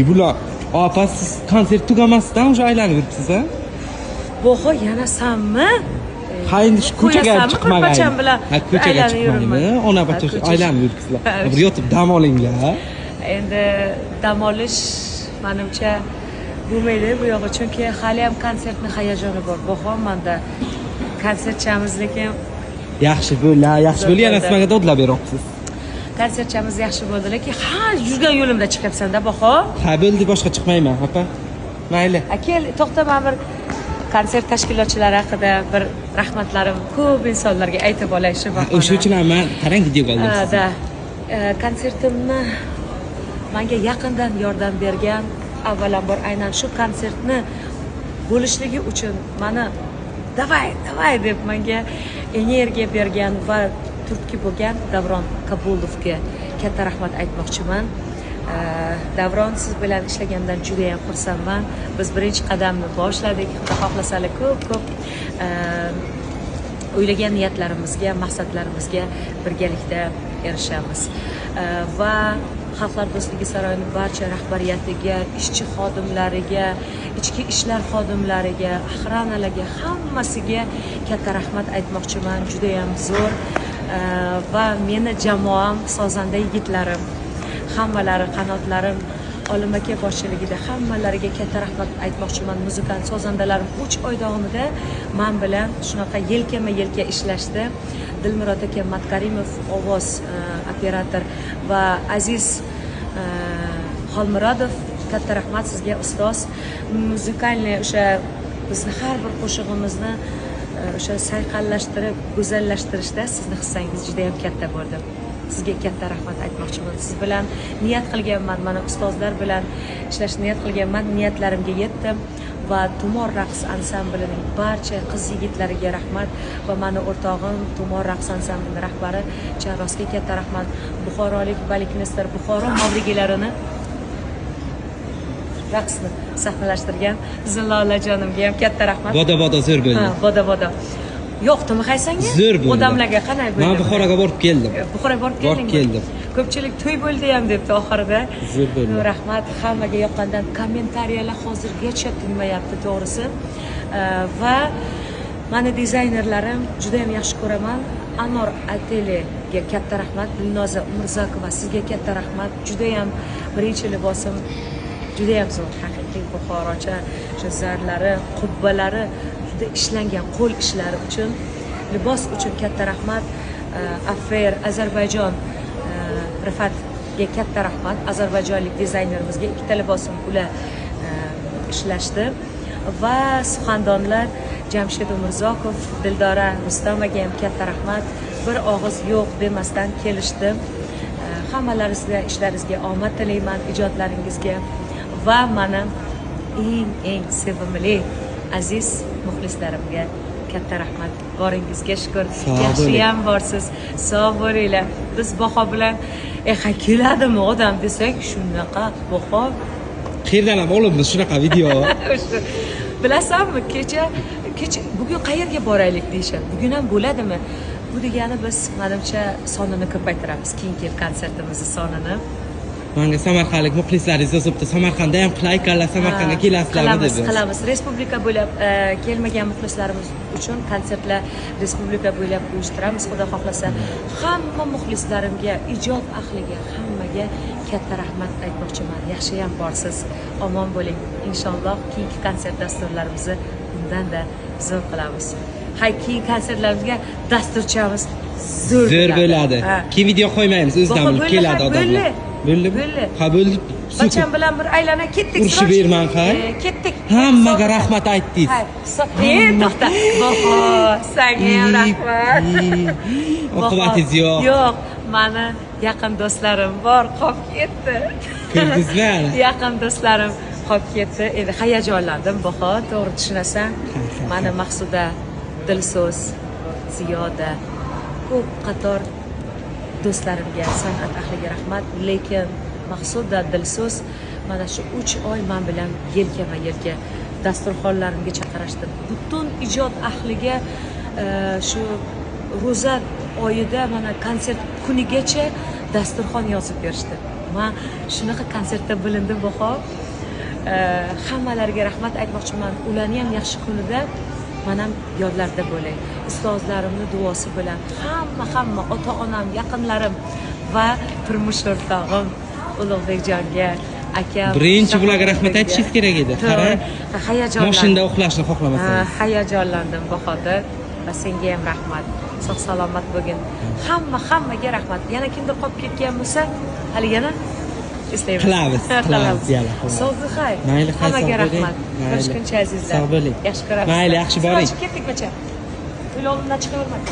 Bular opa siz konsert tugamasdan o'sha aylanib yuribsiz a? Boho yana sanmi? Ha endi shu ko'chaga chiqmagan. Ko'cham bilan ko'chaga chiqmaganmi? Ona bacha aylanib yuribsizlar. Bir yotib dam olinglar. Endi dam olish menimcha bo'lmaydi bu yo'g'i, chunki hali ham konsertning hayajoni bor. Boho menda konsertchamiz lekin yaxshi bo'ldi, yana sizga dodlab beryapsiz. Konsertchamiz yaxshi bo'ldi, lekin yurgan yo'limda chiqyapsan-da, Baho. Ha, bo'ldi, boshqa chiqmayman, opa. Mayli. Kel, to'xta, men bir konsert tashkilotchilari haqida bir rahmatlarim ko'p insonlarga aytib olay shu vaqtda. O'sha uchun ham men qarang videoga oldim. Da. Konsertimni menga yaqindan yordam bergan, avvalambor aynan shu konsertni bo'lishligi uchun meni davay deb menga energiya bergan va turtki bo'lgan Davron Kabulovga katta rahmat aytmoqchiman. Davron, siz bilan ishlagandan juda ham xursandman. Biz birinchi qadamni boshladik. Xudo xohlasalar ko'p o'ylagan niyatlarimizga, maqsadlarimizga birgalikda erishamiz. Va Xalqlar do'stligi saroyining barcha rahbariyatiga, ishchi xodimlariga, ichki ishlar xodimlariga, охранаlarga, hammasiga katta rahmat aytmoqchiman. Juda ham zo'r va meni jamoam, sozanda yigitlarim, hammalari, qanotlarim Olim aka boshchiligida hammalariga katta rahmat aytmoqchiman. Muzikant sozandalarim 3 oy davomida men bilan shunaqa yelkama-yelka ishlashdi. Dilmurod aka Matkarimov ovoz operator va Aziz Xolmurodov, katta rahmat sizga ustoz. Muzikalniy o'sha bizni har bir qo'shig'imizni o'sha sayqallashtirib, go'zallashtirishda sizni hissangiz juda ham katta bo'ldi. Sizga katta rahmat aytmoqchiman. Siz bilan niyat qilganman, mana ustozlar bilan ishlashni niyat qilganman, niyatlarimga yetdim va Tumor raqs ansamblining barcha qiz yigitlariga rahmat va meni o'rtog'im Tumor raqs ansamblining rahbari Charosga katta rahmat. Buxorolik balikmester Buxoro mavrigilarini raqsni sahnalashtirgan Zillolajonimga ham katta rahmat. Boda zo'r bo'ldi. Ha, boda. Yo'qdimi haysanga? Zo'r bo'ldi. Odamlarga qanday bo'ldi? Men Buxoroga borib keldim. Buxoroga borib keldingmi? Ko'pchilik to'y bo'ldi ham debdi oxirida. Zo'r bo'ldi. Rahmat, hammaga yoqqandan kommentariyalar hozirgacha tinmayapti, to'g'risi. Va meni dizaynerlarim juda ham yaxshi ko'raman. Anor Ateliga katta rahmat, Dilnoza Umirzakova sizga katta rahmat. Juda ham birinchi libosim juda ham zo'r, haqiqiy buxorocha o'sha zarlari, qubbalari ishlangan qo'l ishlari uchun, libos uchun katta rahmat. Affair Ozarbayjon Rifatga katta rahmat. Ozarbayjonlik dizaynerimizga ikkita libosim ular ishlashdi va suxandonlar Jamshid Umirzakov, Dildora Rustomovaga ham katta rahmat. Bir og'iz yo'q demasdan kelishdi. Hammalaringizga ishlaringizga omad tilayman, ijodlaringizga va mana eng sevimli aziz muxlislarimga katta rahmat. Boringizga shukr. Yaxshi ham borsiz. Sog' bo'linglar. Biz Baho bilan keladimi odam desak, shunaqa Baho. Qayerdan ham olibmiz shunaqa video? Bilasanmi, kecha bugun qayerga boraylik deyshadi. Bugun ham bo'ladimi? Bu degani biz menimcha sonini ko'paytiramiz. Keyingi konsertimizni sonini. Menga samarqandlik muxlislaringiz yozibdi. Samarqandda ham qilaykanlar, Samarqandga kelasizlarmi dedi. Qilamiz. Respublika bo'ylab kelmagan muxlislarimiz uchun konsertlar respublika bo'ylab uyushtiramiz. Xudo xohlasa, hamma muxlislarimga, ijod ahliga, hammaga katta rahmat aytmoqchiman. Yaxshi ham borsiz. Omon bo'ling. Inshaalloh keyingi konsert dasturlarimizni bundan-da zo'r qilamiz. Keyingi konsertlarimizga dasturchamiz zo'r bo'ladi. Keyin video qo'ymaymiz, o'zidan bo'lib keladi odamlar. Bo'ldi. Ha, bo'ldi. Bacham bilan bir aylana ketdik. Urushib berman, ketdik. Hammaga rahmat aytdingiz. To'xta. Baho, senga ham rahmat. Oqibatingiz yo'q. Yo'q, meni yaqin do'stlarim bor, qolib ketdi. Ko'rdingizmi? Yaqin do'stlarim qolib ketdi. Endi hayajonlandim, Baho, to'g'ri tushunasan. Meni Maqsuda, Dilso'z, Ziyoda, ko'p qator do'stlarimga, san'at ahliga rahmat. Lekin Maqsuda, Dilso'z mana shu 3 oy men bilan yelkama-yelka dasturxonlarimga chaqirishdi. Butun ijod ahliga shu ro'za oyida mana konsert kunigacha dasturxon yozib berishdi. man shunaqa konsertda bilindim Baho. Hammalariga rahmat aytmoqchiman. Ularni ham yaxshi kunida men ham yodlarda bo'lay. Ustozlarimning duosi bilan hamma ota-onam, yaqinlarim va turmush o'rtog'im Ulug'bekjonga, akam. Birinchi bularga rahmat aytishingiz kerak edi. Qarang, hayajonlandim. mashinada uxlashni xohlamasangiz. Hayajonlandim Bahodir va senga ham rahmat. Sog' salomat bo'lgin. Hammaga rahmat. Yana kimdir qolib ketgan bo'lsa, hali yana istaymiz. Qilamiz yana. Sog'lik xayr. Mayli, Hammaga rahmat. Ko'rishguncha azizlar. Sog' bo'ling. Yaxshi ko'ramiz. Mayli, yaxshi boring. Ketdik bacha. Uy oldimdan chiqavermang.